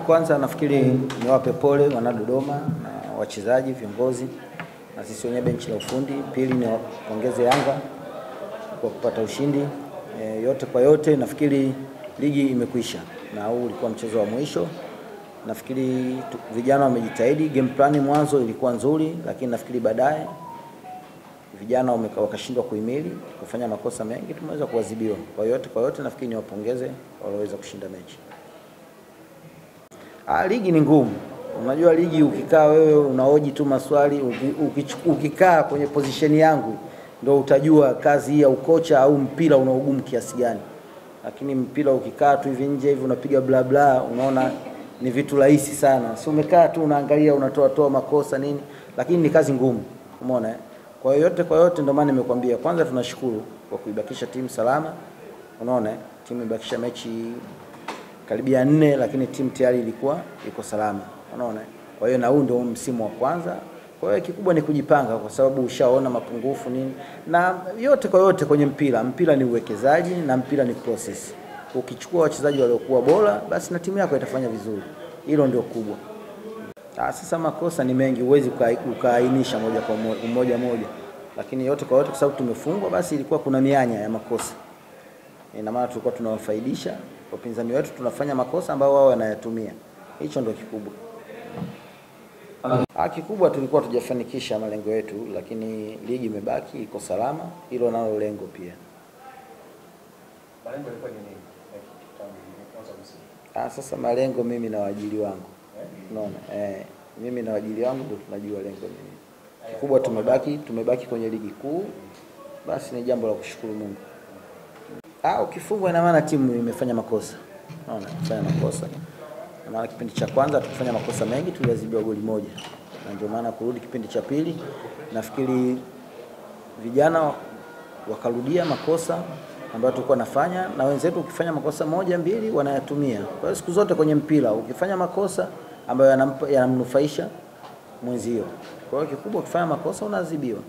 Kwanza nafikiri niwape pole wana Dodoma na wachezaji, viongozi na sisi wenyewe benchi la ufundi. Pili ni wapongeze Yanga kwa kupata ushindi. Yote kwa yote nafikiri ligi imekwisha na huu ulikuwa mchezo wa mwisho. Nafikiri vijana wamejitahidi, game plan mwanzo ilikuwa nzuri, lakini nafikiri baadaye vijana wakashindwa kuhimili, kufanya makosa mengi, tumeweza kuadhibiwa. Kwa yote nafikiri ni wapongeze walioweza kushinda mechi. Ligi ni ngumu. Unajua ligi ukikaa wewe unahoji tu maswali, ukikaa kwenye position yangu ndio utajua kazi ya ukocha au mpira una ugumu kiasi gani. Lakini mpira ukikaa tu hivi nje hivi unapiga bla bla, unaona ni vitu rahisi sana. Si umekaa tu unaangalia unatoa makosa nini, lakini ni kazi ngumu. Umeona? Kwa yote ndio maana nimekuambia kwanza tunashukuru kwa kuibakisha timu salama. Unaona? Timu ibakisha mechi karibia 4 lakini timu tayari ilikuwa iko salama. Unaona? Kwa hiyo na huu ndio msimu wa kwanza. Kwa hiyo kikubwa ni kujipanga kwa sababu ushaona mapungufu nini. Na yote kwa yote kwenye mpira ni uwekezaji na mpira ni process. Ukichukua wachezaji waliokuwa bora basi na timu yako itafanya vizuri. Hilo ndio kubwa. Sasa makosa ni mengi, huwezi ukaainisha moja kwa moja. Lakini yote kwa yote kwa sababu tumefungwa basi ilikuwa kuna mianya ya makosa. Ina maana tulikuwa tunawafaidisha wapinzani wetu, tunafanya makosa ambao wao wanayatumia. Hicho ndio kikubwa. Kikubwa tulikuwa tujafanikisha malengo yetu, lakini ligi imebaki iko salama, hilo nalo lengo pia. Malengo yalikuwa ni nini? Sasa malengo mimi na waajili wangu. Unaona? Mimi na waajili wangu ndio tunajua lengo nini. Kikubwa tumebaki kwenye ligi kuu. Basi ni jambo la kushukuru Mungu. Ukifungwa ina maana timu imefanya makosa. Unaona? Imefanya makosa. Na maana kipindi cha kwanza tukifanya makosa mengi tuliadhibiwa goli moja. Na ndio maana kurudi kipindi cha pili nafikiri vijana wakarudia makosa ambayo tulikuwa nafanya, na wenzetu ukifanya makosa 1 2 wanayatumia. Kwa hiyo siku zote kwenye mpira ukifanya makosa ambayo yanamnufaisha mwenzio. Kwa hiyo kikubwa ukifanya makosa unaadhibiwa.